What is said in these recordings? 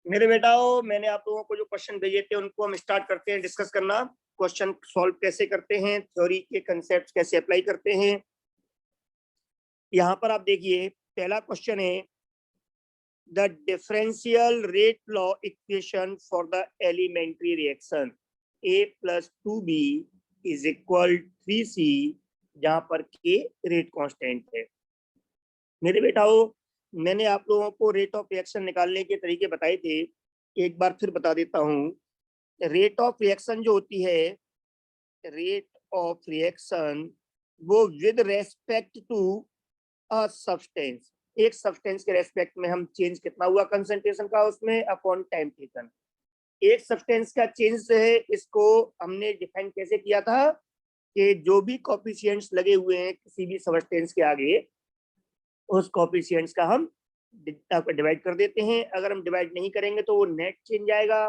मेरे बेटाओ, मैंने आप लोगों को जो क्वेश्चन भेजे थे उनको हम स्टार्ट करते हैं डिस्कस करना। क्वेश्चन सॉल्व कैसे करते हैं, थ्योरी के कंसेप्ट कैसे अप्लाई करते हैं। यहाँ पर आप देखिए, पहला क्वेश्चन है the differential rate law equation for the elementary reaction A+2B is equal 3C, जहां पर K रेट कांस्टेंट है। मेरे बेटाओ, मैंने आप लोगों को रेट ऑफ रिएक्शन निकालने के तरीके बताए थे, एक बार फिर बता देता हूँ। रेट ऑफ रिएक्शन जो होती है, रेट ऑफ रिएक्शन वो with respect to a substance, एक सब्सटेंस के रेस्पेक्ट में हम चेंज कितना हुआ कंसंट्रेशन का उसमें अपॉन टाइम टेकन। एक सब्सटेंस का चेंज है, इसको हमने डिफाइन कैसे किया था कि जो भी कोफिशिएंट्स लगे हुए हैं किसी भी सब्सटेंस के आगे, उस कोफिशिएंट्स का हम डिवाइड कर देते हैं। अगर हम डिवाइड नहीं करेंगे तो वो नेट चेंज आएगा,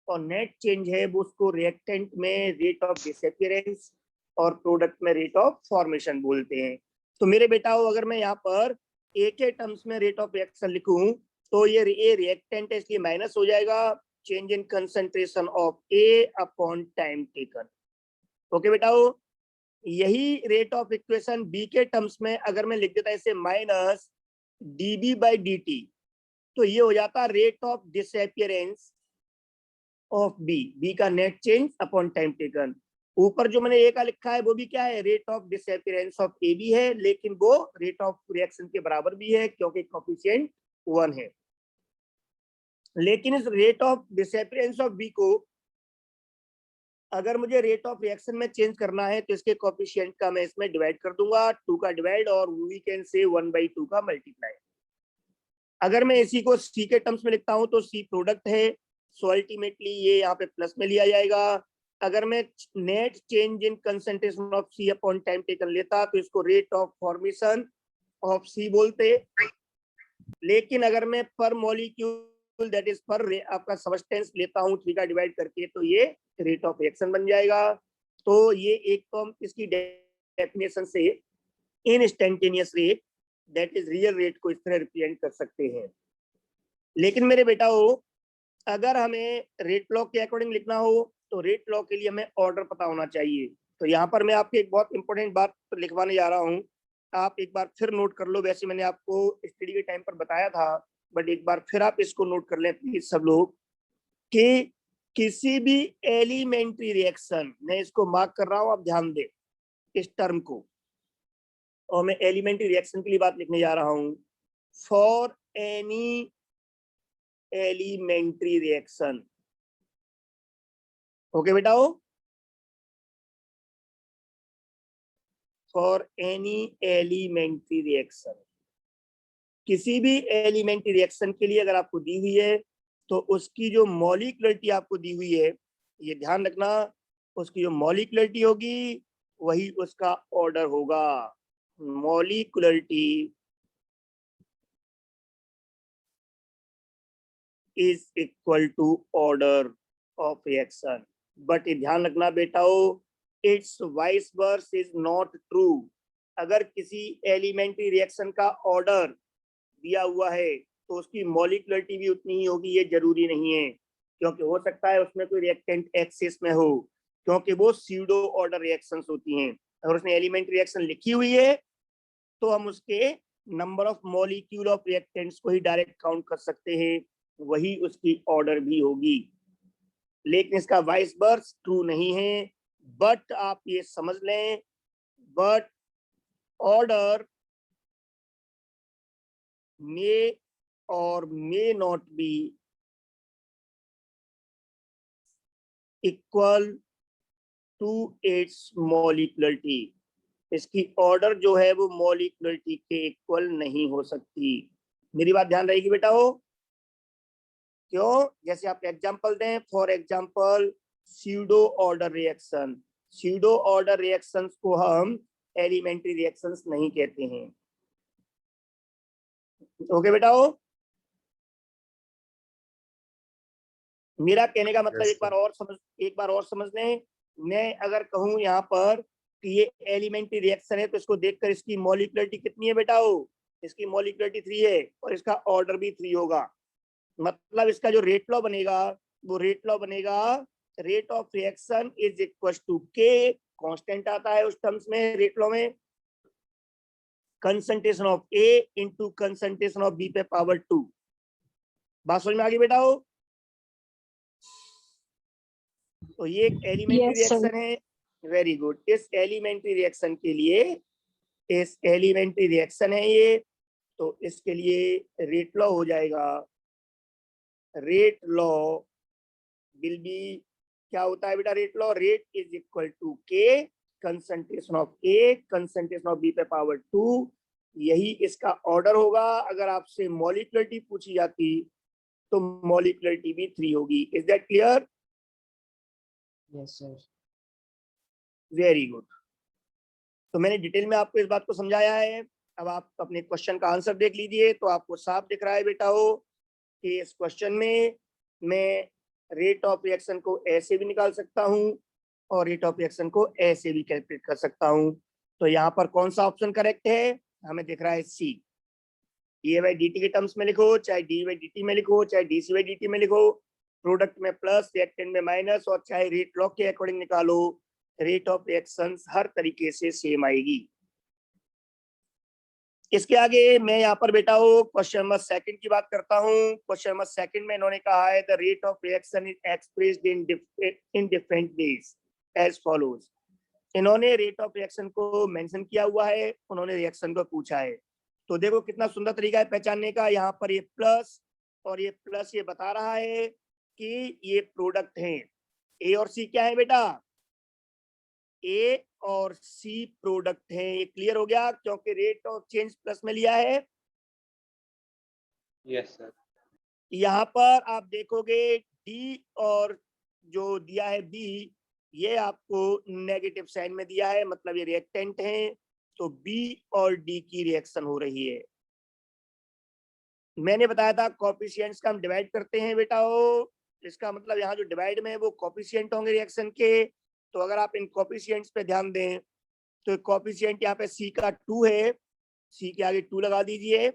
और नेट चेंज है वो उसको रिएक्टेंट में रेट ऑफ डिसअपीयरेंस और प्रोडक्ट में रेट ऑफ फॉर्मेशन बोलते हैं। तो मेरे बेटाओ, अगर मैं यहाँ पर ए के टर्म्स में रेट ऑफ रिएक्शन लिखूं तो ये रिएक्टेंट है, इसलिए माइनस हो जाएगा change in concentration of A upon time taken. Okay बेटाओ, यही रेट ऑफ इक्वेशन बी के टर्म्स में अगर मैं लिख देता इसे माइनस dB/dt, तो ये हो जाता rate of disappearance of B का net change upon time taken. ऊपर जो मैंने ए का लिखा है वो भी क्या है, rate of disappearance of A B है, लेकिन वो रेट ऑफ रिएक्शन के बराबर भी है क्योंकि कोफिशिएंट 1 है। लेकिन इस rate of disappearance of B को अगर मुझे रेट ऑफ रिएक्शन में चेंज करना है तो इसके कोफिशिएंट का मैं इसमें डिवाइड कर दूंगा, 2 का डिवाइड और वी कैन से 1/2 का मल्टीप्लाई। अगर मैं इसी को सी के टर्म्स में लिखता हूं तो सी प्रोडक्ट है, सो अल्टीमेटली ये यहाँ पे प्लस में लिया जाएगा। अगर मैं net change in concentration of C upon time taken लेता तो इसको rate of formation of C बोलते। लेकिन अगर मैं पर मॉलिक्यूल दैट इज पर आपका सब्सटेंस लेता हूँ 3 का डिवाइड करके, तो ये रेट ऑफ रिएक्शन बन जाएगा। तो ये एक तो इसकी डेफिनेशन से instantaneous rate that is real rate को इस तरह रिप्रेजेंट कर सकते हैं। लेकिन मेरे बेटाओ, अगर हमें रेट लॉ के अकॉर्डिंग लिखना हो तो रेट लॉ के लिए हमें ऑर्डर पता होना चाहिए। तो यहाँ पर मैं आपकी एक बहुत इंपॉर्टेंट बात लिखवाने जा रहा हूँ, आप एक बार फिर नोट कर लो। वैसे मैंने आपको स्टडी के टाइम पर बताया था, बट एक बार फिर आप इसको नोट कर लें प्लीज सब लोग, कि किसी भी एलिमेंट्री रिएक्शन, मैं इसको मार्क कर रहा हूँ, आप ध्यान दें इस टर्म को, और मैं एलिमेंट्री रिएक्शन के लिए बात लिखने जा रहा हूँ। For any elementary reaction, okay बेटाओ, फॉर एनी एलिमेंट्री रिएक्शन, किसी भी एलिमेंट्री रिएक्शन के लिए अगर आपको दी हुई है तो उसकी जो मॉलिक्युलरिटी आपको दी हुई है, ये ध्यान रखना, उसकी जो मॉलिक्युलरिटी होगी वही उसका ऑर्डर होगा। Molecularity is equal to order of reaction. But ध्यान रखना बेटाओ, it's vice versa is not true. अगर किसी एलिमेंट्री रिएक्शन का ऑर्डर दिया हुआ है तो उसकी मॉलिक्युलरिटी भी उतनी ही होगी, ये जरूरी नहीं है, क्योंकि हो सकता है उसमें कोई रिएक्टेंट एक्सेस में हो, क्योंकि वो स्यूडो ऑर्डर रिएक्शंस होती हैं। अगर उसने एलिमेंट्री रिएक्शन लिखी हुई है तो हम उसके number of molecule of reactants को ही डायरेक्ट काउंट कर सकते हैं, वही उसकी ऑर्डर भी होगी। लेकिन इसका वाइस वर्स ट्रू नहीं है। बट आप ये समझ लें, बट ऑर्डर मे और may not be equal to its molecularity. इसकी ऑर्डर जो है वो मॉलिक्युलरिटी के इक्वल नहीं हो सकती। मेरी बात ध्यान रहेगी बेटा हो, क्यों? जैसे आप एग्जांपल दें, for example pseudo order reaction, pseudo order reactions को हम एलिमेंट्री रिएक्शंस नहीं कहते हैं। ओके बेटा हो, मेरा कहने का मतलब एक बार और समझ लें। मैं अगर कहूं यहाँ पर कि ये एलिमेंट्री रिएक्शन है तो इसको देखकर इसकी मॉलिक्युलरिटी कितनी है बेटा हो, इसकी मॉलिक्युलरिटी 3 है और इसका ऑर्डर भी 3 होगा। मतलब इसका जो रेट लॉ बनेगा वो रेट लॉ बनेगा rate of reaction is equal to k, constant आता है उस टर्म्स में रेट लॉ में, concentration of A into concentration of B पे पावर 2। बात समझ में आ गई बेटा हो? तो ये एक एलिमेंट्री रिएक्शन है। Very good. इस एलिमेंट्री रिएक्शन के लिए, इस एलिमेंट्री रिएक्शन है ये, तो इसके लिए रेट लॉ हो जाएगा, रेट लॉ विल बी, क्या होता है बेटा rate law? Rate is equal to K concentration of A concentration of B पे पावर 2। यही इसका ऑर्डर होगा। अगर आपसे मॉलिक्युलरिटी पूछी जाती तो मॉलिक्युलरिटी भी 3 होगी। Is that clear? Yes sir. Very good. तो मैंने डिटेल में आपको इस बात को समझाया है। अब आप अपने क्वेश्चन का आंसर देख लीजिए, तो आपको साफ दिख रहा है बेटा हो कि इस क्वेश्चन में मैं रेट ऑफ रिएक्शन को ऐसे भी निकाल सकता हूं और रेट ऑफ रिएक्शन को ऐसे भी कैलकुलेट कर सकता हूं। तो यहाँ पर कौन सा ऑप्शन करेक्ट है? हमें दिख रहा है सी। डी बाई डी टी के टर्म्स में लिखो, चाहे डी बाई डी टी में लिखो, चाहे D C by D T में लिखो, प्रोडक्ट में प्लस, रिएक्टेंट में माइनस, और चाहे रेट लॉ के अकॉर्डिंग निकालो, रेट ऑफ रिएक्शन हर तरीके से सेम आएगी। इसके आगे मैं यहाँ पर बेटा हो क्वेश्चन नंबर 2 की बात करता हूँ। क्वेश्चन नंबर 2 में इन्होंने कहा है the rate of reaction is expressed in different ways as follows. इन्होंने रेट ऑफ रिएक्शन को मेंशन किया हुआ है, उन्होंने रिएक्शन को पूछा है। तो देखो कितना सुंदर तरीका है पहचानने का। यहाँ पर ये प्लस और ये प्लस ये बता रहा है कि ये प्रोडक्ट हैं। ए और सी क्या है बेटा? ए और सी प्रोडक्ट है। ये क्लियर हो गया क्योंकि रेट ऑफ चेंज प्लस में लिया है। Yes sir. यहाँ पर आप देखोगे डी और जो दिया है बी, ये आपको नेगेटिव साइन में दिया है, मतलब ये रिएक्टेंट है। तो बी और डी की रिएक्शन हो रही है। मैंने बताया था कोफिशिएंट्स का हम डिवाइड करते हैं बेटा हो। इसका मतलब यहाँ जो डिवाइड में है वो कोफिशिएंट होंगे रिएक्शन के। तो अगर आप इन कोफिशिएंट्स पे ध्यान दें तो कोफिशिएंट यहाँ पे सी का 2 है, सी के आगे 2 लगा दीजिए।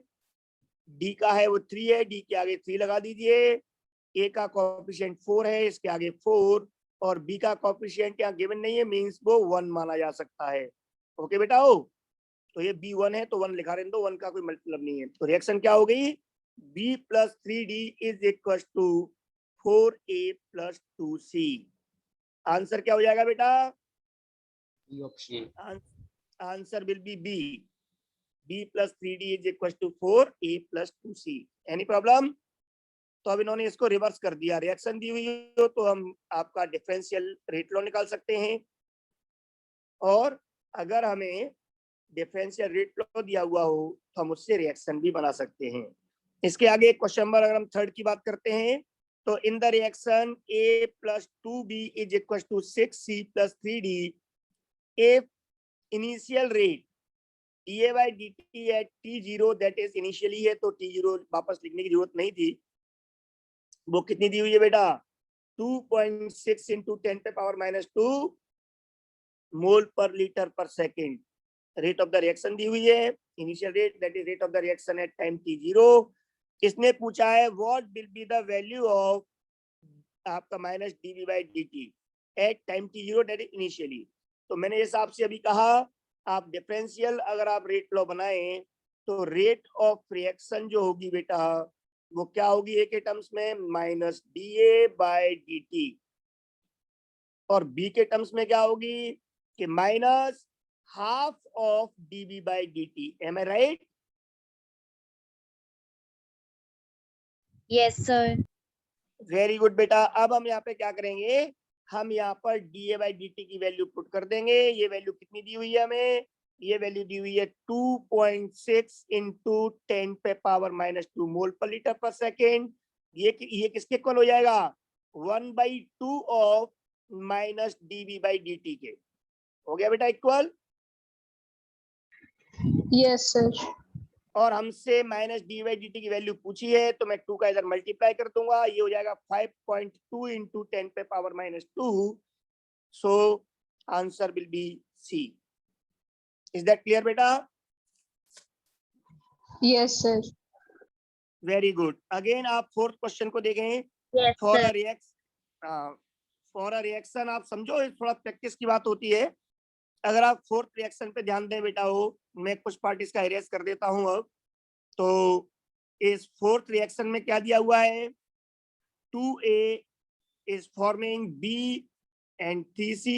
डी का है वो 3 है, डी के आगे 3 लगा दीजिए। ए का कोफिशिएंट 4 है, इसके आगे 4, और बी का कोफिशिएंट यहाँ गिवन नहीं है, मींस वो 1 माना जा सकता है। ओके बेटा हो? तो ये B1 है तो 1 लिखा रहने दो, 1 का कोई मतलब नहीं है। तो रिएक्शन क्या हो गई? B + 3D is equal to 4A + 2C। Answer क्या हो जाएगा बेटा? Answer will be B. B + 3D is equal to 4A + 2C। Any problem? तो अब इन्होंने इसको रिवर्स कर दिया। रिएक्शन दी हुई हो तो हम आपका डिफरेंशियल रेट लॉ निकाल सकते हैं, और अगर हमें डिफरेंशियल रेट लॉ दिया हुआ हो तो हम उससे रिएक्शन भी बना सकते हैं। इसके आगे क्वेश्चन नंबर अगर हम 3 की बात करते हैं तो in the reaction A + 2B is equal to 6C + 3D if initial rate dA/dt at t0, that is initially है तो t0 वापस लिखने की जरूरत नहीं थी। वो कितनी दी हुई है बेटा? 2.6 × 10⁻⁻² मोल पर लीटर पर second. Rate of the reaction दी हुई है, initial rate that is rate of the reaction at time t0। इसने पूछा है what will be the value of आपका -dV/dt at time t0 that is initially. तो मैंने इस हिसाब से अभी कहा, आप डिफरेंशियल अगर आप रेट लॉ बनाएं तो रेट ऑफ रिएक्शन जो होगी बेटा वो क्या होगी ए के टर्म्स में? -dA/dt, और बी के टर्म्स में क्या होगी कि -½ of dV/dt। Am I right? Yes sir. Very good बेटा। अब हम यहाँ पे क्या करेंगे, हम यहाँ पर dA/dt की वैल्यू पुट कर देंगे। ये वैल्यू कितनी दी हुई है हमें? ये वैल्यू दी हुई है 2.6 × 10⁻⁻² मोल पर लीटर पर सेकेंड। ये किसके इक्वल हो जाएगा? 1/2 ऑफ -dV/dt के। हो गया बेटा इक्वल? Yes sir. और हमसे -dV/dt की वैल्यू पूछी है तो मैं 2 का इधर मल्टीप्लाई कर दूंगा, ये हो जाएगा 5.2 × 10⁻⁻²। So answer will be C. Is that clear बेटा? Yes sir. Very good. Again आप फोर्थ क्वेश्चन को देखें। Yes, for sir. A reaction आप समझो, थोड़ा प्रैक्टिस की बात होती है। अगर आप फोर्थ रिएक्शन पे ध्यान दें बेटा, हो मैं कुछ पार्ट इसका इरेज कर देता हूं अब। तो इस फोर्थ रिएक्शन में क्या दिया हुआ है, 2A is forming B and 3C।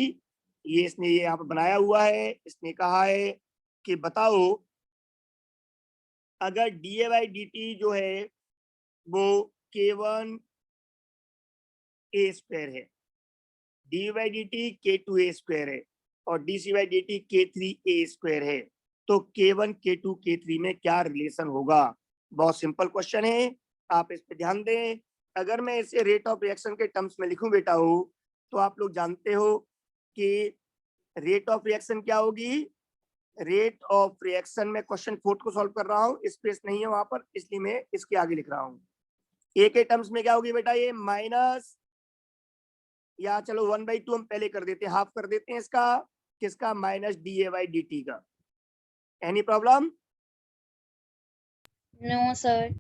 ये इसने ये यहाँ पर बनाया हुआ है। इसने कहा है कि बताओ अगर DA/dt जो है वो K1 A स्क्वायर है, dy/dt K2 A स्क्वायर है और dc/dt K3 A स्क्वायर है, तो K1 K2 K3 में क्या रिलेशन होगा? बहुत सिंपल क्वेश्चन है, आप इस पे ध्यान दें। अगर मैं इसे रेट ऑफ रिएक्शन के टर्म्स में लिखूं बेटा हो, तो आप लोग जानते हो कि रेट ऑफ रिएक्शन क्या होगी। रेट ऑफ रिएक्शन में क्वेश्चन 4 को सॉल्व कर रहा हूँ, स्पेस नहीं है वहां पर, इसलिए मैं इसके आगे लिख रहा हूँ। ए के टर्म्स में क्या होगी बेटा, ये माइनस, या चलो 1/2 हम पहले कर देते हैं, हाफ कर देते हैं इसका, किसका, माइनस DA/dt का। Any problem? No, sir.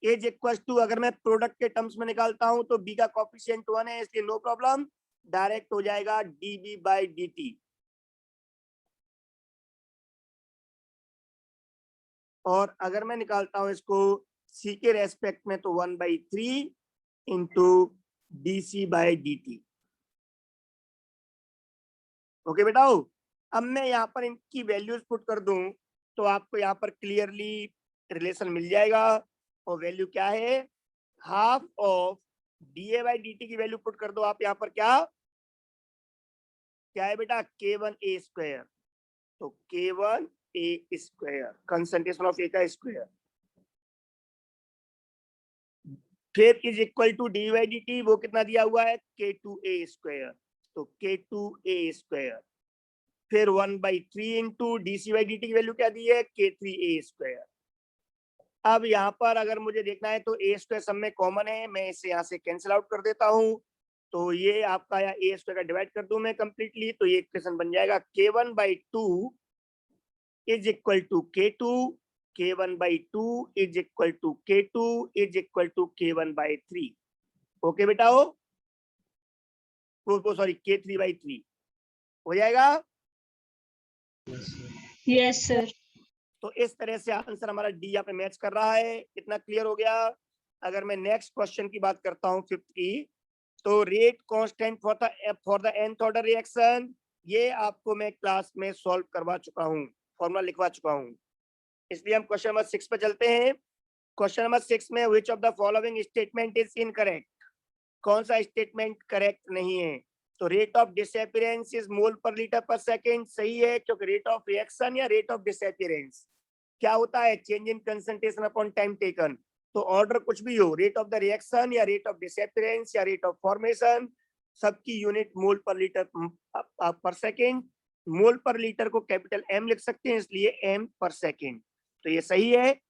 As equal to, अगर मैं प्रोडक्ट के टर्म्स में निकालता हूं तो बी का कॉफिशिएंट 1 है, इसलिए नो प्रॉब्लम, डायरेक्ट हो जाएगा dB/dt। और अगर मैं निकालता हूं इसको सी के रेस्पेक्ट में, तो 1/3 इंटू dC/dt। ओके बेटा, अब मैं यहाँ पर इनकी वैल्यूज पुट कर दूं तो आपको यहाँ पर क्लियरली रिलेशन मिल जाएगा। और वैल्यू क्या है, हाफ ऑफ DA/dt की वैल्यू पुट कर दो आप यहाँ पर, क्या क्या है बेटा, K1 A स्क्वायर। तो K1 A square, concentration of A का स्क्वायर, फिर इज इक्वल टू dy/dt, वो कितना दिया हुआ है, K2 A स्क्वायर। तो K2 A स्क्वायर, फिर 1/3 इंटू dC/dt की वैल्यू क्या दी है, K3 A स्क्वायर। अब यहाँ पर अगर मुझे देखना है तो A स्क्वायर सब में कॉमन है, मैं इसे यहाँ से कैंसिल आउट कर देता हूँ। तो ये आपका या A स्क्वायर का डिवाइड कर दूं मैं कंप्लीटली, तो ये इक्वेशन बन जाएगा K1/2 is equal to K2, K1/2 is equal to K2 is equal to K1/3। Okay बेटा, हो सॉरी K3/3 हो जाएगा। Yes, sir. तो इस तरह से आंसर हमारा डी यहाँ पे मैच कर रहा है। इतना क्लियर हो गया। अगर मैं नेक्स्ट क्वेश्चन की बात करता हूँ, फिफ्थ की, तो rate constant for the nth order reaction, ये आपको मैं क्लास में सॉल्व करवा चुका हूँ, फॉर्मूला लिखवा चुका हूँ। इसलिए हम क्वेश्चन नंबर 6 पे चलते हैं। क्वेश्चन नंबर 6 में which of the following statement is incorrect, कौन सा स्टेटमेंट करेक्ट नहीं है। तो rate of disappearance is mole पर लीटर पर सेकेंड, सही है, क्योंकि रेट ऑफ रिएक्शन या रेट ऑफ डिसअपीयरेंस क्या होता है, change in concentration upon time taken. तो ऑर्डर कुछ भी हो, रेट ऑफ द रिएक्शन या रेट ऑफ डिसअपीयरेंस या रेट ऑफ फॉर्मेशन, सबकी यूनिट मोल पर लीटर पर सेकेंड। मोल पर लीटर को कैपिटल M लिख सकते हैं, इसलिए M पर सेकेंड, तो ये सही है।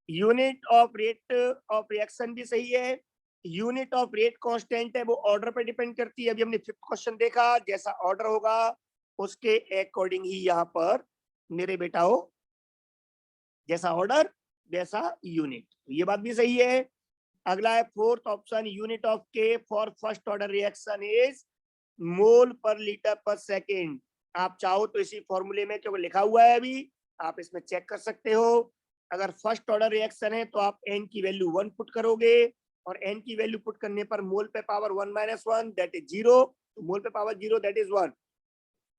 Unit of rate of reaction भी सही है। यूनिट ऑफ रेट कांस्टेंट है, वो ऑर्डर पर डिपेंड करती है। अभी हमने फिफ्थ क्वेश्चन देखा, जैसा ऑर्डर होगा उसके अकॉर्डिंग ही यहाँ पर मेरे बेटा हो, जैसा ऑर्डर वैसा यूनिट, ये बात भी सही है। अगला है फोर्थ ऑप्शन, यूनिट ऑफ के for first order reaction is mole पर लीटर पर सेकेंड। आप चाहो तो इसी फॉर्मूले में, क्योंकि लिखा हुआ है अभी, आप इसमें चेक कर सकते हो। अगर फर्स्ट ऑर्डर रिएक्शन है तो आप n की वैल्यू 1 पुट करोगे, और n की वैल्यू पुट करने पर मोल पे पावर 1 - 1 दैट इज 0, तो मोल पे पावर 0 दैट इज 1,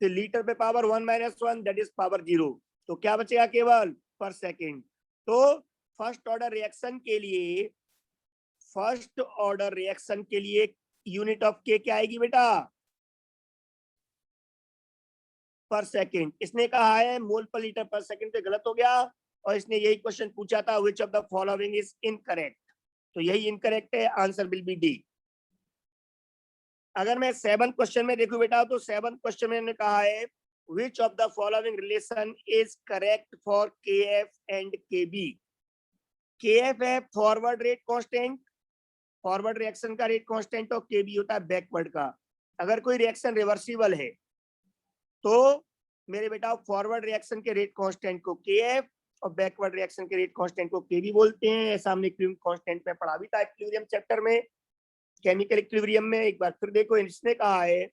फिर लीटर पे पावर 1 - 1 दैट इज पावर 0, तो क्या बचेगा, केवल पर सेकेंड। तो फर्स्ट ऑर्डर रिएक्शन के लिए, फर्स्ट ऑर्डर रिएक्शन के लिए यूनिट ऑफ के क्या आएगी बेटा, पर सेकेंड। इसने कहा है मोल पर लीटर पर सेकेंड, पे गलत हो गया, और इसने यही क्वेश्चन पूछा था, which of the following is incorrect, तो यही इनकरेक्ट है, आंसर विल बी डी। अगर मैं 7th क्वेश्चन में देखूं बेटा, तो 7th क्वेश्चन में कहा है which of the following relation is correct for KF and KB। KF है forward rate constant, forward reaction का रेट कांस्टेंट, और KB होता है बैकवर्ड का। अगर कोई रिएक्शन रिवर्सिबल है तो मेरे बेटा फॉरवर्ड रिएक्शन के रेट कांस्टेंट को KF और बैकवर्ड रिएक्शन के रेट कांस्टेंट को के भी बोलते हैं। ऐसा हमने इक्विलिब्रियम कांस्टेंट में पढ़ा भी था इक्विलिब्रियम चैप्टर में, केमिकल इक्विलिब्रियम में। एक बार फिर देखो, इसने कहा है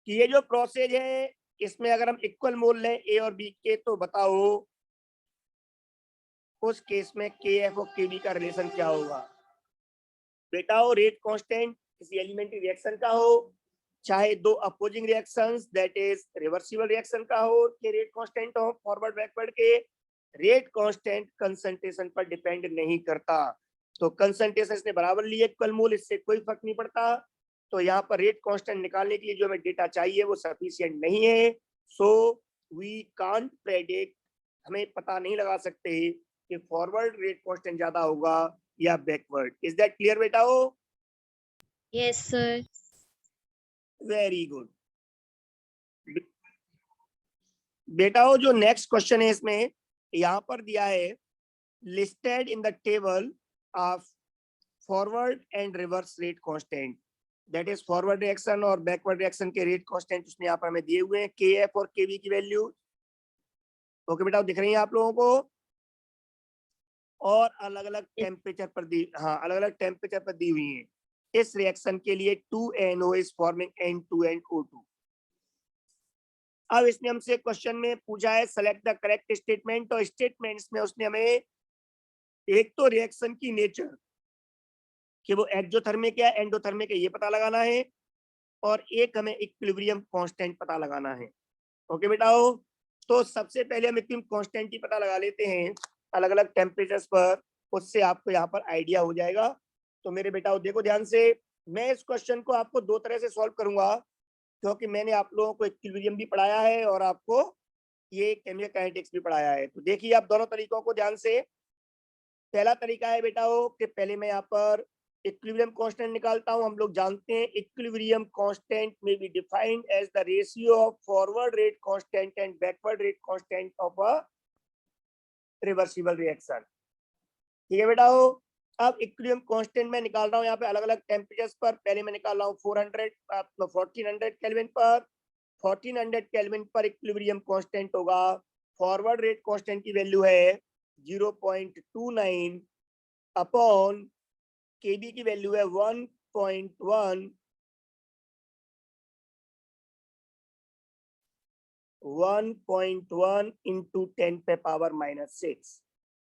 कि ये जो प्रोसेस है इसमें अगर हम इक्वल मोल लें ए और बी के, तो बताओ उस केस में के एफ और के बी का रिलेशन क्या होगा। बेटा हो रेट कांस्टेंट किसी एलिमेंट्री रिएक्शन का हो, चाहे दो opposing reactions that is reversible reaction का हो, के रेट कांस्टेंट हो फॉरवर्ड बैकवर्ड के, रेट कांस्टेंट कंसंट्रेशन पर डिपेंड नहीं करता। तो कंसंट्रेशन इसने बराबर लिए इक्वल मोल, इससे कोई फर्क नहीं पड़ता। तो यहाँ पर रेट कांस्टेंट निकालने के लिए जो हमें डेटा चाहिए वो सफिशिएंट नहीं है। सो वी कांट प्रेडिक्ट, हमें पता नहीं लगा सकते कि फॉरवर्ड रेट कांस्टेंट ज्यादा होगा या बैकवर्ड। इज दैट क्लियर बेटा हो? Yes, sir. वेरी गुड बेटा हो। जो नेक्स्ट क्वेश्चन है इसमें यहाँ पर दिया है listed in the table of forward and reverse rate constant, that is forward reaction और बैकवर्ड रिएक्शन के रेट कांस्टेंट उसने यहाँ पर हमें दिए हुए हैं, के एफ और के बी की वैल्यू। ओके बेटा, दिख रही है आप लोगों को? और अलग अलग टेम्परेचर पर दी, हाँ अलग अलग टेम्परेचर पर दी हुई है। इस रिएक्शन के लिए 2NO is forming N2 and O2। अब इसने हमसे क्वेश्चन में पूछा है सेलेक्ट द करेक्ट स्टेटमेंट, और स्टेटमेंट्स में उसने हमें एक तो रिएक्शन की नेचर कि वो एक्सोथर्मिक है एंडोथर्मिक है ये पता लगाना है, और एक हमें इक्विलिब्रियम कांस्टेंट पता लगाना है। ओके बेटा हो, तो सबसे पहले हम इक्विलिब्रियम कांस्टेंट ही पता लगा लेते हैं अलग अलग टेम्परेचर्स पर, उससे आपको यहाँ पर आइडिया हो जाएगा। तो मेरे बेटा देखो ध्यान से, मैं इस क्वेश्चन को आपको दो तरह से सॉल्व करूंगा, क्योंकि मैंने आप लोगों को इक्विलिब्रियम भी पढ़ाया है और आपको ये केमिकल काइनेटिक्स भी पढ़ाया है। तो देखिए आप दोनों तरीकों को ध्यान से। पहला तरीका है बेटा हो कि पहले मैं यहाँ पर इक्विलिब्रियम कांस्टेंट निकालता हूं। हम लोग जानते हैं इक्विलिब्रियम कांस्टेंट में be defined as the ratio of forward rate constant and backward rate constant of a reversible reaction. ठीक है बेटा हो, अब इक्विलिब्रियम कांस्टेंट में निकाल रहा हूँ यहाँ पे अलग अलग टेम्परेचर्स पर। पहले मैं निकाल रहा हूँ 1400 केल्विन पर। 1400 केल्विन पर इक्विलिब्रियम कांस्टेंट होगा, फॉरवर्ड रेट कांस्टेंट की वैल्यू है 0.29 अपॉन केबी की वैल्यू है 1.1 into 10⁻⁶।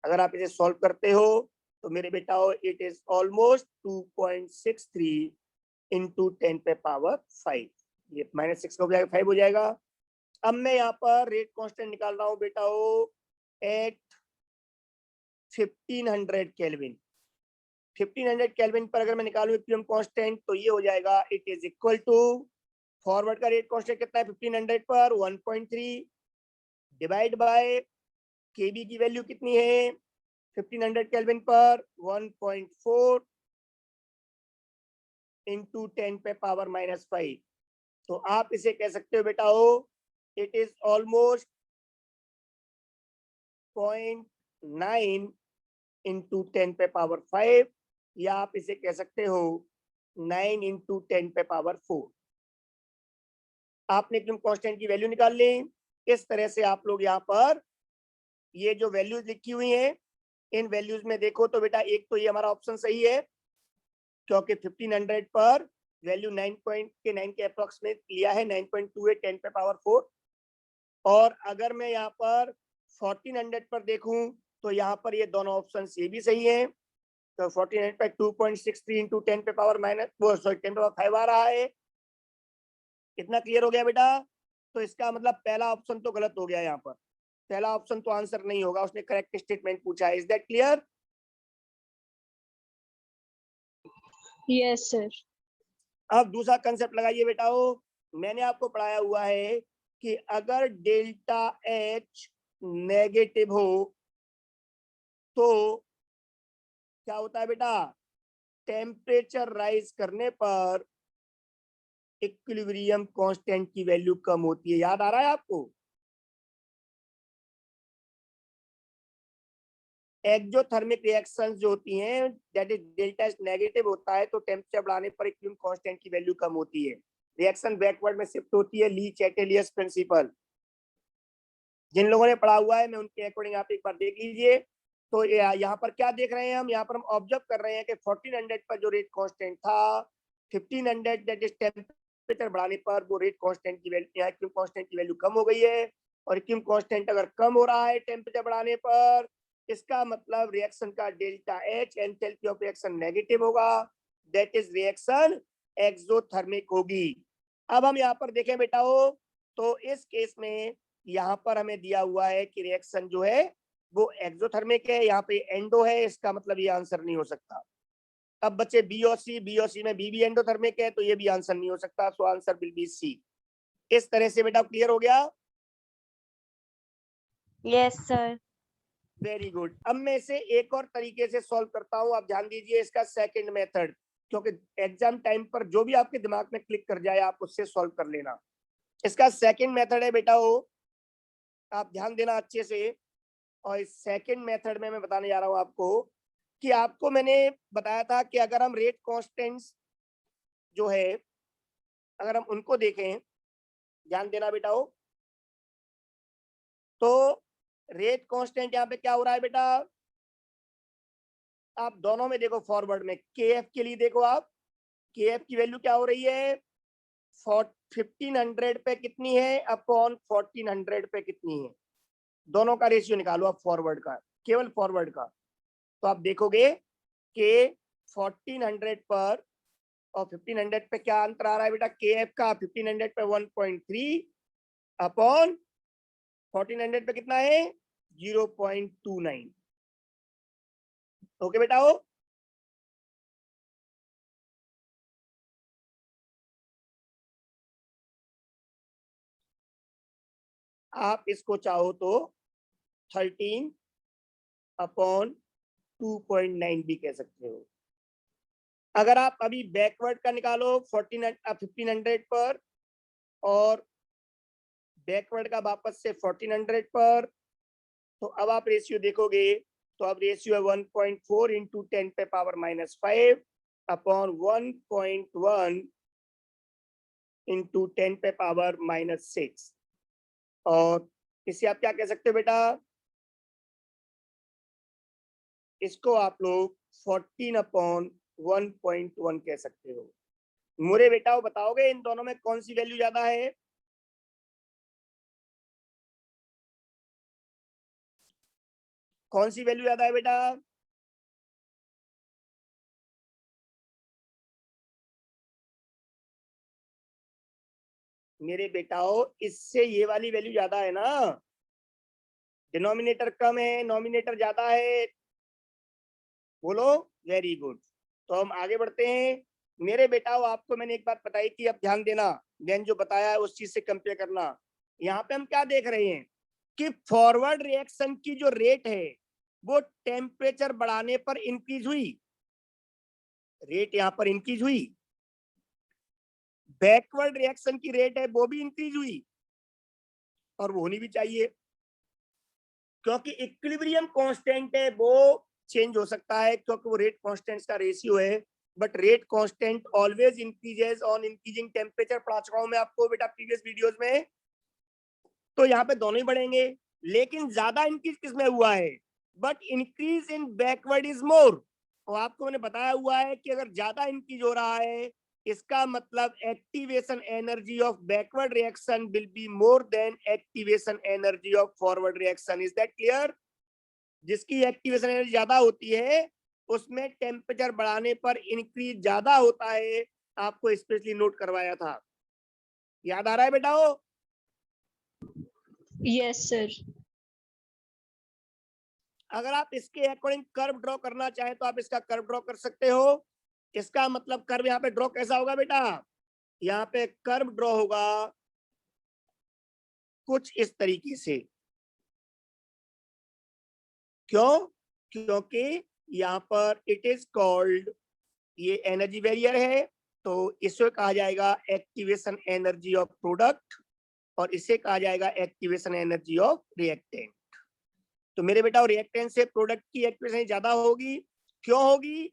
अगर आप इसे सॉल्व करते हो तो मेरे बेटा हो इट इज ऑलमोस्ट 2.63 into 10⁵। ये -6 का हो जाएगा, 5 हो जाएगा। अब मैं यहाँ पर रेट कांस्टेंट निकाल रहा हूँ बेटा हो एट 1500 केल्विन। 1500 केल्विन पर अगर मैं निकालूं इक्विलिब्रियम कांस्टेंट तो ये हो जाएगा it is equal to, forward का रेट कांस्टेंट कितना है 1500 पर 1.3 डिवाइड बाय केबी की वैल्यू कितनी है 1500 केल्विन पर 1.4 into 10⁻⁵। तो आप इसे कह सकते हो बेटा हो इट इज ऑलमोस्ट 0.9 into 10⁵, या आप इसे कह सकते हो 9 into 10⁴। आपने इक्विलिब्रियम कांस्टेंट की वैल्यू निकाल ली। इस तरह से आप लोग यहाँ पर ये जो वैल्यूज लिखी हुई हैं इन वैल्यूज में देखो तो बेटा एक तो ये हमारा ऑप्शन सही है, क्योंकि 1500 पर वैल्यू 9 के अप्रोक्सीमेट लिया है, 9.28 10⁴। और अगर मैं यहाँ पर 1400 पर देखूं तो यहाँ पर ये दोनों ऑप्शन ये भी सही है। तो 1400 पर 2.63 into 10⁻⁵ आ रहा है। कितना क्लियर हो गया बेटा? तो इसका मतलब पहला ऑप्शन तो गलत हो गया, यहाँ पर पहला ऑप्शन तो आंसर नहीं होगा, उसने करेक्ट स्टेटमेंट पूछा है। Is that clear? Yes, sir. अब दूसरा कंसेप्ट लगाइए बेटा हो, मैंने आपको पढ़ाया हुआ है कि अगर डेल्टा एच नेगेटिव हो तो क्या होता है बेटा, टेम्परेचर राइज करने पर इक्विलिब्रियम कांस्टेंट की वैल्यू कम होती है। याद आ रहा है आपको? एक्सोथर्मिक रिएक्शंस जो होती हैं that is delta H negative होता है तो टेम्परेचर बढ़ाने पर इक्विलिब्रियम कांस्टेंट की वैल्यू कम होती है, रिएक्शन बैकवर्ड में शिफ्ट होती है, ली चैटेलियस प्रिंसिपल। जिन लोगों ने पढ़ा हुआ है मैं उनके अकॉर्डिंग आप एक बार देख लीजिए। तो यहाँ पर क्या देख रहे हैं हम, यहाँ पर हम ऑब्जर्व कर रहे हैं कि 1400 पर जो रेट कांस्टेंट था, 1500 दैट इज टेम्परेचर बढ़ाने पर वो रेट कांस्टेंट की वैल्यू, यहाँ क्यूम कांस्टेंट की वैल्यू कम हो गई है। और क्यूम कांस्टेंट अगर कम हो रहा है टेम्परेचर बढ़ाने पर, इसका मतलब रिएक्शन का delta H, enthalpy of reaction negative होगा, दैट इज रिएक्शन एक्सोथर्मिक होगी। अब हम यहाँ पर देखें बेटाओ, तो इस केस में यहाँ पर हमें दिया हुआ है कि रिएक्शन जो है वो एक्सोथर्मिक है, यहाँ पे एंडो है, इसका मतलब ये आंसर नहीं हो सकता। अब बच्चे बी और सी में बी भी एंडोथर्मिक है, तो ये भी आंसर नहीं हो सकता, so answer will be C. इस तरह से बेटा क्लियर हो गया? Yes, sir. Very good. अब मैं इसे एक और तरीके से सॉल्व करता हूं, आप ध्यान दीजिए इसका सेकंड मेथड, क्योंकि एग्जाम टाइम पर जो भी आपके दिमाग में क्लिक कर जाए आप उससे सॉल्व कर लेना। इसका सेकंड मेथड है बेटा वो, आप ध्यान देना अच्छे से। और इस सेकंड मेथड में मैं बताने जा रहा हूं आपको कि आपको मैंने बताया था कि अगर हम रेट कांस्टेंट्स जो है अगर हम उनको देखें, ध्यान देना बेटा हो, तो रेट कांस्टेंट यहाँ पे क्या हो रहा है बेटा, आप दोनों में देखो, फॉरवर्ड में केएफ के लिए देखो आप, केएफ की वैल्यू क्या हो रही है, 1500 पे कितनी है अपॉन 1400 पे कितनी है, दोनों का रेशियो निकालो आप फॉरवर्ड का, केवल फॉरवर्ड का। तो आप देखोगे कि 1400 पर और 1500 पे क्या अंतर आ रहा है बेटा, केएफ का 1500 पे 1.3 अपॉन 1400 पे कितना है 0.29। ओके बेटा हो, आप इसको चाहो तो 13 अपॉन 2.9 भी कह सकते हो। अगर आप अभी बैकवर्ड का निकालो 1500 पर और बैकवर्ड का वापस से 1400 पर, तो अब आप रेशियो देखोगे तो अब रेशियो है 1.4 इंटू 10 पे पावर -5 अपॉन 1.1 इंटू 10 पे पावर -6। और इसे आप क्या कह सकते हो बेटा, इसको आप लोग 14 अपॉन 1.1 कह सकते हो। मोरे बेटा बताओगे इन दोनों में कौन सी वैल्यू ज्यादा है, कौन सी वैल्यू ज्यादा है बेटा, मेरे बेटाओ इससे ये वाली वैल्यू ज्यादा है ना, डिनोमिनेटर कम है नोमिनेटर ज्यादा है, बोलो। Very good. तो हम आगे बढ़ते हैं। मेरे बेटाओ आपको मैंने एक बात बताई थी, अब ध्यान देना, मैंने जो बताया है उस चीज से कंपेयर करना। यहाँ पे हम क्या देख रहे हैं कि फॉरवर्ड रिएक्शन की जो रेट है वो टेम्परेचर बढ़ाने पर इंक्रीज हुई, रेट यहाँ पर इंक्रीज हुई, बैकवर्ड रिएक्शन की रेट है वो भी इंक्रीज हुई, और वो होनी भी चाहिए, क्योंकि इक्विलिब्रियम कांस्टेंट है वो चेंज हो सकता है क्योंकि वो रेट कांस्टेंट्स का रेशियो है, but rate constant always increases on increasing temperature. पढ़ा चुका हूं मैं आपको बेटा प्रीवियस वीडियोस में। तो यहाँ पे दोनों ही बढ़ेंगे, लेकिन ज्यादा इंक्रीज किसमें हुआ है, but increase in backward is more. और आपको मैंने बताया हुआ है कि अगर ज्यादा इंक्रीज हो रहा है इसका मतलब activation energy of backward reaction will be more than activation energy of forward reaction. Is that clear? जिसकी एक्टिवेशन एनर्जी ज्यादा होती है उसमें टेम्परेचर बढ़ाने पर इंक्रीज ज्यादा होता है, आपको स्पेशली नोट करवाया था, याद आ रहा है बेटाओ? Yes, sir. अगर आप इसके अकॉर्डिंग कर्व ड्रॉ करना चाहें तो आप इसका कर्व ड्रॉ कर सकते हो। इसका मतलब कर्व यहाँ पे ड्रॉ कैसा होगा बेटा, यहाँ पे कर्व ड्रॉ होगा कुछ इस तरीके से। क्यों? क्योंकि यहाँ पर इट इज कॉल्ड, ये एनर्जी बैरियर है, तो इसे कहा जाएगा एक्टिवेशन एनर्जी ऑफ प्रोडक्ट और इसे कहा जाएगा एक्टिवेशन एनर्जी ऑफ रिएक्टेंट। तो मेरे बेटा रिएक्टेंट से प्रोडक्ट की एक्टिवेशन ज्यादा होगी। क्यों होगी?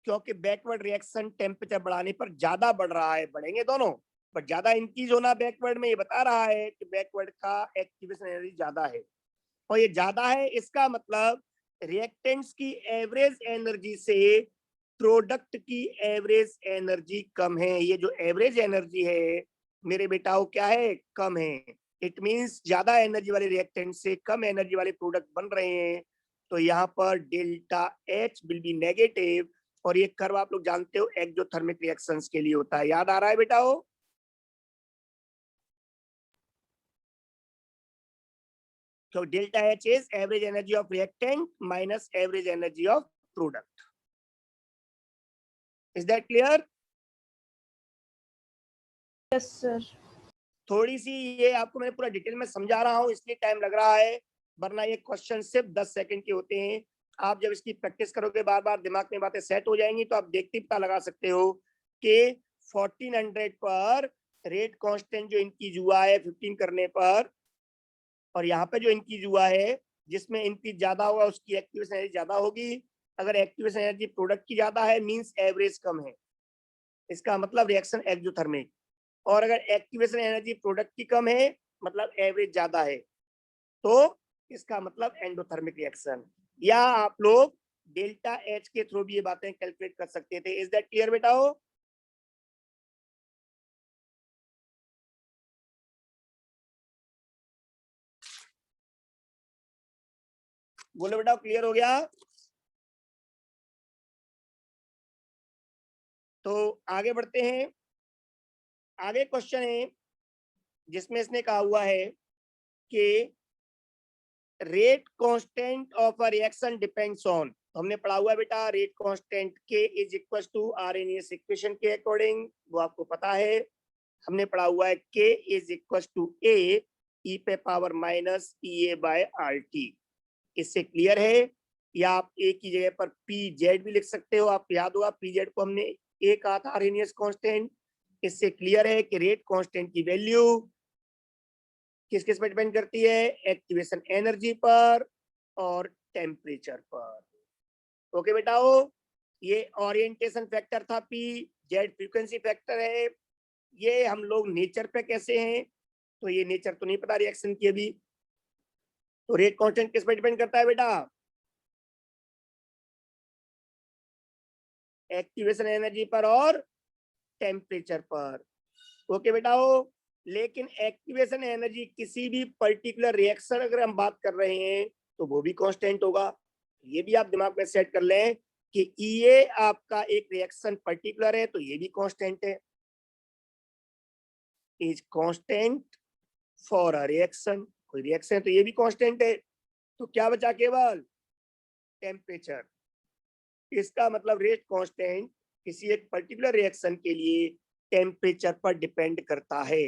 क्योंकि बैकवर्ड रिएक्शन टेम्परेचर बढ़ाने पर ज्यादा बढ़ रहा है, बढ़ेंगे दोनों, बट ज्यादा इंक्रीज होना बैकवर्ड में ये बता रहा है कि बैकवर्ड का एक्टिवेशन एनर्जी ज्यादा है, और ये ज्यादा है इसका मतलब रिएक्टेंट्स की एवरेज एनर्जी से प्रोडक्ट की एवरेज एनर्जी कम है। ये जो एवरेज एनर्जी है मेरे बेटाओ क्या है, कम है। इट मींस ज्यादा एनर्जी वाले रिएक्टेंट से कम एनर्जी वाले प्रोडक्ट बन रहे हैं, तो यहाँ पर delta H will be negative. और ये कर्व आप लोग जानते हो एक्सोथर्मिक रिएक्शंस के लिए होता है, याद आ रहा है बेटाओ? So delta H is average energy of reactant minus average energy of product. Is that clear? Yes, sir. थोड़ी सी ये आपको मैं पूरा डिटेल में समझा रहा हूँ इसलिए टाइम लग रहा है, वरना ये क्वेश्चन सिर्फ 10 सेकंड के होते हैं। आप जब इसकी प्रैक्टिस करोगे, बार बार दिमाग में बातें सेट हो जाएंगी, तो आप देखते ही पता लगा सकते हो कि 1400 पर रेट कांस्टेंट जो इंक्रीज हुआ है 15 करने पर, और यहाँ पे जो इंक्रीज हुआ है जिसमें इंक्रीज ज्यादा हुआ उसकी एक्टिवेशन एनर्जी ज्यादा होगी। अगर एक्टिवेशन एनर्जी प्रोडक्ट की ज्यादा है मींस एवरेज कम है, इसका मतलब रिएक्शन एक्सोथर्मिक। और अगर एक्टिवेशन एनर्जी प्रोडक्ट की कम है मतलब एवरेज ज्यादा है, तो इसका मतलब एंडोथर्मिक रिएक्शन। या आप लोग डेल्टा एच के थ्रू भी ये बातें कैलकुलेट कर सकते थे। इज दैट क्लियर बेटाओ? बोलो बेटा, क्लियर हो गया? तो आगे बढ़ते हैं। आगे क्वेश्चन है जिसमें इसने कहा हुआ है कि rate constant of a reaction depends on. हमने पढ़ा हुआ है बेटा, rate constant k is equal to Arrhenius equation के अकॉर्डिंग, वो आपको पता है। हमने पढ़ा हुआ है k is equal to A E पे power minus E A by R T. इससे क्लियर है? या आप ए की जगह पर पी जेड भी लिख सकते हो। आप याद होगा पी जेड को हमने ए कहा था आरएनएस कांस्टेंट। इससे क्लियर है कि रेट कांस्टेंट की वैल्यू किस किस पर डिपेंड करती है, एक्टिवेशन एनर्जी पर और टेम्परेचर पर। ओके बेटाओ, ये ओरिएंटेशन फैक्टर था पी, जेड फ्रीक्वेंसी फैक्टर है। ये हम लोग नेचर पे कैसे हैं, तो ये नेचर तो नहीं पता रिएक्शन की अभी। तो रेट कांस्टेंट किस पर डिपेंड करता है बेटा, एक्टिवेशन एनर्जी पर और टेम्परेचर पर। ओके बेटाओ, लेकिन एक्टिवेशन एनर्जी किसी भी पर्टिकुलर रिएक्शन अगर हम बात कर रहे हैं तो वो भी कांस्टेंट होगा। ये भी आप दिमाग में सेट कर लें कि ये आपका एक रिएक्शन पर्टिकुलर है तो ये भी कांस्टेंट है, is constant for a reaction. कोई रिएक्शन है तो ये भी कांस्टेंट है। तो क्या बचा, केवल टेम्परेचर। इसका मतलब रेट कांस्टेंट किसी एक पर्टिकुलर रिएक्शन के लिए टेम्परेचर पर डिपेंड करता है।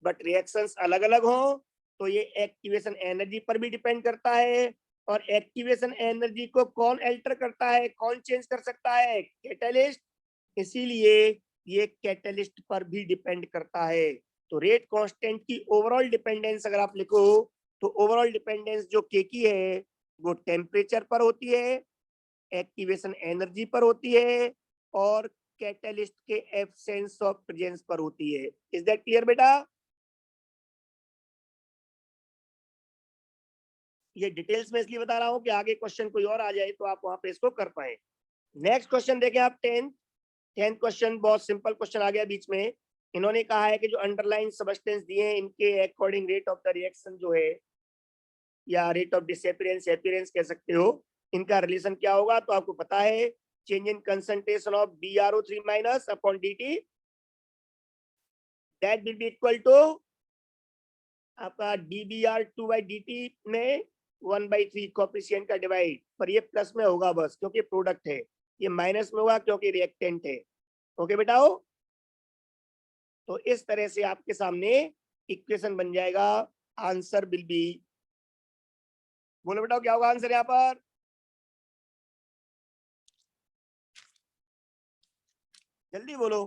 बट रिएक्शंस अलग अलग हो तो ये एक्टिवेशन एनर्जी पर भी डिपेंड करता है। और एक्टिवेशन एनर्जी को कौन अल्टर करता है, कौन चेंज कर सकता है, कैटलिस्ट। इसीलिए ये कैटलिस्ट पर भी डिपेंड करता है। तो रेट कांस्टेंट की ओवरऑल डिपेंडेंस अगर आप लिखो तो ओवरऑल डिपेंडेंस जो के की है वो टेम्परेचर पर होती है, एक्टिवेशन एनर्जी पर होती है और कैटलिस्ट के एब्सेंस ऑफ प्रेजेंस पर होती है। इज दैट क्लियर बेटा? ये डिटेल्स में इसलिए बता रहा हूं कि आगे क्वेश्चन कोई और आ जाए तो आप वहां पे इसको कर पाए। नेक्स्ट क्वेश्चन देखें आप, 10th क्वेश्चन बहुत सिंपल क्वेश्चन आ गया बीच में। इन्होंने कहा है कि जो अंडरलाइन सबस्टेंस दिए हैं इनके according rate of the reaction जो है, या रेट ऑफ डिसअपीयरेंस अपीयरेंस कह सकते हो, इनका रिलेशन क्या होगा। तो आपको पता है change in concentration of BrO3 minus upon dt, that will be equal to आपका dBr2/dt में 1/3 कोएफिशिएंट का डिवाइड, पर ये प्लस में होगा बस क्योंकि प्रोडक्ट है, ये माइनस में होगा क्योंकि रिएक्टेंट है। ओके बेटाओ, तो इस तरह से आपके सामने इक्वेशन बन जाएगा। आंसर विल बी, बोलो बेटाओ क्या होगा आंसर यहाँ पर, जल्दी बोलो।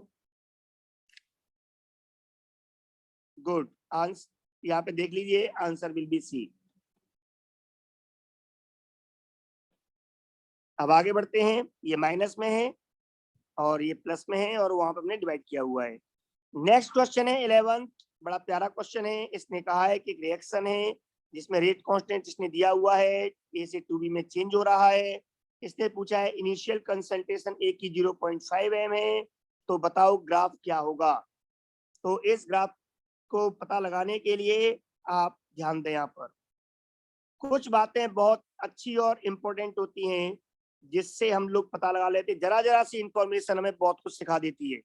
गुड आंसर, यहाँ पे देख लीजिए आंसर विल बी सी। अब आगे बढ़ते हैं, ये माइनस में है और ये प्लस में है और वहां पर हमने डिवाइड किया हुआ है। नेक्स्ट क्वेश्चन है 11th, बड़ा प्यारा क्वेश्चन है। इसने कहा है कि एक रिएक्शन है जिसमें रेट कांस्टेंट इसने दिया हुआ है, ए से टू बी में चेंज हो रहा है। इसने पूछा है इनिशियल कंसंट्रेशन ए की 0.5 m है, तो बताओ ग्राफ क्या होगा। तो इस ग्राफ को पता लगाने के लिए आप ध्यान दें, यहाँ पर कुछ बातें बहुत अच्छी और इम्पोर्टेंट होती हैं जिससे हम लोग पता लगा लेते हैं। जरा जरा सी इंफॉर्मेशन हमें बहुत कुछ सिखा देती है।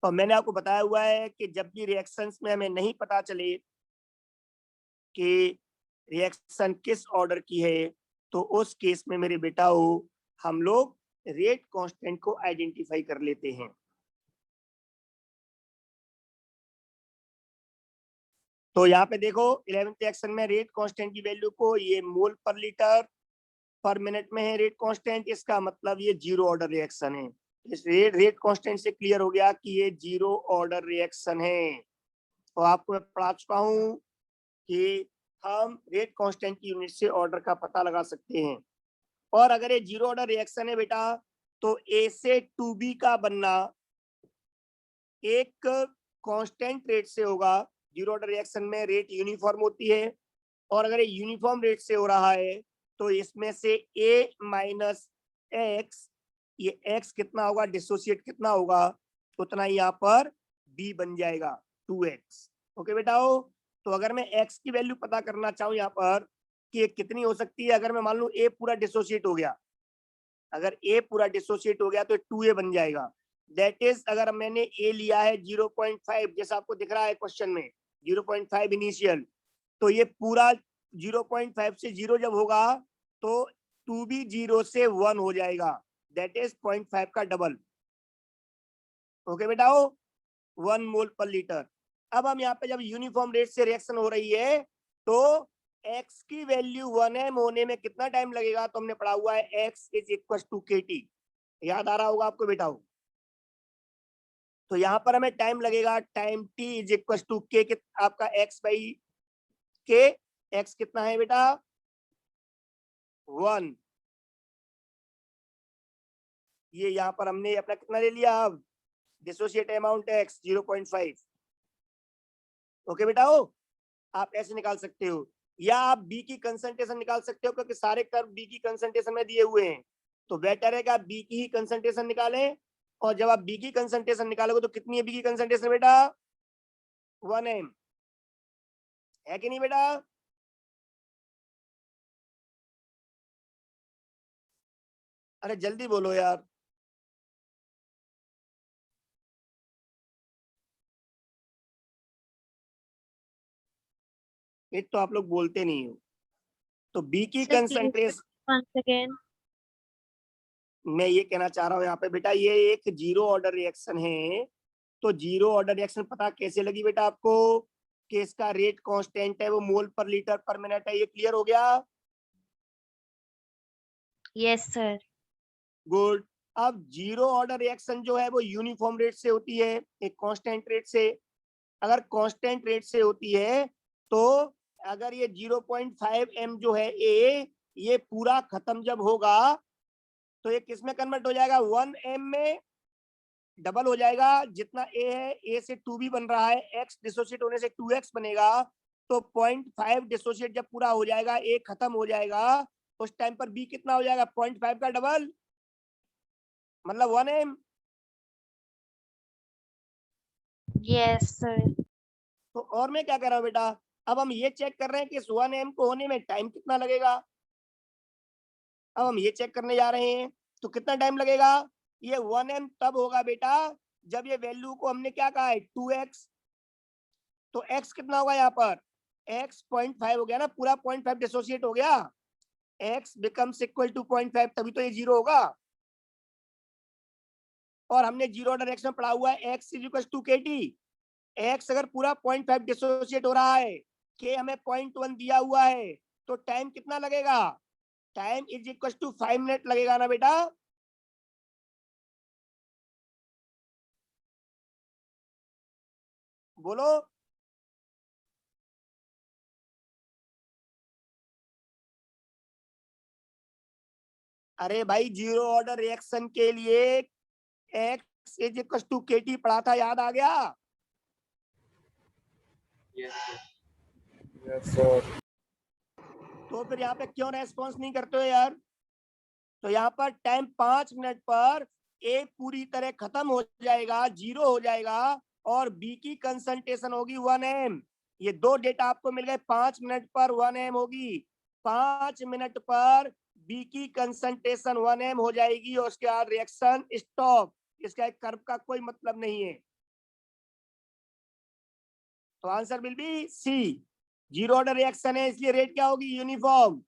और मैंने आपको बताया हुआ है कि जब भी रिएक्शंस में हमें नहीं पता चले कि रिएक्शन किस ऑर्डर की है, तो उस केस में मेरे बेटा हो हम लोग रेट कांस्टेंट को आइडेंटिफाई कर लेते हैं। तो यहाँ पे देखो 11th रिएक्शन में रेट कांस्टेंट की वैल्यू को ये मोल पर लीटर पर मिनट में है रेट कांस्टेंट, इसका मतलब ये जीरो ऑर्डर रिएक्शन है। इस रेट कांस्टेंट से क्लियर हो गया कि ये जीरो ऑर्डर रिएक्शन है। तो आपको मैं पढ़ा चुका हूँ कि हम रेट कांस्टेंट की यूनिट से ऑर्डर का पता लगा सकते हैं। और अगर ये जीरो ऑर्डर रिएक्शन है बेटा, तो ए से टू बी का बनना एक कांस्टेंट रेट से होगा। जीरो ऑर्डर रिएक्शन में रेट यूनिफॉर्म होती है, और अगर ये यूनिफॉर्म रेट से हो रहा है तो इसमें से ए माइनस एक्स, ये एक्स कितना होगा, डिसोसिएट कितना होगा, उतना ही यहाँ पर बी बन जाएगा 2x। ओके बेटा हो। तो अगर मैं x की वैल्यू पता करना चाहूँ यहाँ पर कि ये कितनी हो सकती है, अगर मैं मान लूँ a पूरा डिसोसिएट हो गया, अगर a पूरा डिसोसिएट हो गया तो 2a बन जाएगा। दैट इज अगर मैंने a लिया है 0.5, जैसा आपको दिख रहा है क्वेश्चन में 0.5 इनिशियल, तो ये पूरा 0.5 से 0 जब होगा तो 2b 0 से 1 हो जाएगा, दैट इज 0.5 का डबल। ओके बेटा हो, 1 मोल पर लीटर। अब हम यहाँ पे जब यूनिफॉर्म रेट से रिएक्शन हो रही है तो x की वैल्यू 1m होने में कितना टाइम लगेगा, तो हमने पढ़ा हुआ है x is equal to kt, याद आ रहा होगा आपको बेटा हो। तो यहाँ पर हमें टाइम लगेगा, time t is equal to k, आपका x बाई k, x कितना है बेटा 1। ये यहाँ पर हमने अपना कितना ले लिया, अब डिसोसिएट अमाउंट x 0.5। ओके बेटा हो, आप ऐसे निकाल सकते हो, या आप बी की कंसंट्रेशन निकाल सकते हो क्योंकि सारे कर्व बी की कंसंट्रेशन में दिए हुए हैं। तो बेटर है कि आप बी की ही कंसंट्रेशन निकालें, और जब आप बी की कंसंट्रेशन निकालोगे तो कितनी है बी की कंसंट्रेशन बेटा 1m, है कि नहीं बेटा। अरे जल्दी बोलो यार, एक तो आप लोग बोलते नहीं हो। तो बी की Sir, please concentration, once again. मैं ये कहना चाह रहा हूँ यहाँ पे बेटा, ये एक जीरो ऑर्डर रिएक्शन है। तो जीरो ऑर्डर रिएक्शन पता कैसे लगी बेटा आपको, कि इसका रेट कांस्टेंट है वो मोल पर लीटर पर मिनट है। ये क्लियर हो गया, Yes, sir. गुड। अब जीरो ऑर्डर रिएक्शन जो है वो यूनिफॉर्म रेट से होती है, एक कांस्टेंट रेट से। अगर कांस्टेंट रेट से होती है तो अगर ये 0.5 m जो है ए, ये पूरा खत्म जब होगा तो ये किस में कन्वर्ट हो जाएगा, 1 m में डबल हो जाएगा। जितना ए है, ए से 2b बन रहा है, x डिसोसिएट होने से 2x बनेगा। तो 0.5 डिसोसिएट जब पूरा हो जाएगा, ए खत्म हो जाएगा, उस टाइम पर b कितना हो जाएगा 0.5 का डबल, मतलब 1m। Yes, sir. तो और मैं क्या कर रहा हूँ बेटा, अब हम ये चेक कर रहे हैं कि इस 1m को होने में टाइम कितना लगेगा। अब हम ये चेक करने जा रहे हैं, तो कितना टाइम लगेगा, ये 1m तब होगा बेटा जब ये वैल्यू को हमने क्या कहा है 2x। तो x कितना होगा यहाँ पर, x 0.5 हो गया ना, पूरा 0.5 डिसोसिएट हो गया, x बिकम्स इक्वल टू 0.5, तभी तो ये जीरो होगा। और हमने जीरो ऑर्डर एक्स में पढ़ा हुआ है x is equal to kt। x अगर पूरा 0.5 डिसोसिएट हो रहा है, k हमें 0.1 दिया हुआ है, तो टाइम कितना लगेगा, time is equal to 5 minute लगेगा ना बेटा। बोलो, अरे भाई जीरो ऑर्डर रिएक्शन के लिए x is equal to kt पढ़ा था, याद आ गया। तो फिर यहाँ पे क्यों रेस्पॉन्स नहीं करते हो यार? तो यहाँ पर टाइम 5 मिनट पर ए पूरी तरह खत्म हो जाएगा, 0 हो जाएगा, और बी की कंसंट्रेशन होगी 1 m। ये दो डेटा आपको मिल गए। 5 मिनट पर 1 m होगी, 5 मिनट पर बी की कंसंट्रेशन 1 m हो जाएगी, और उसके बाद रिएक्शन स्टॉप। इसका एक कर्व का कोई मतलब नहीं है। तो answer will be C. Zero order reaction है, इसलिए रेट क्या होगी? यूनिफॉर्म।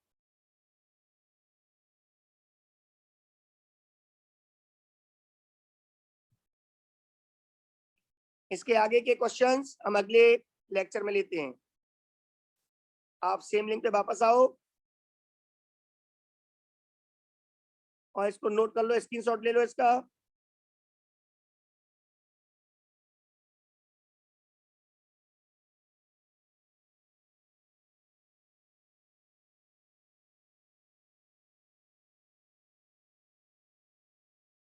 इसके आगे के क्वेश्चंस हम अगले लेक्चर में लेते हैं। आप सेम लिंक पे वापस आओ और इसको नोट कर लो, स्क्रीनशॉट ले लो इसका।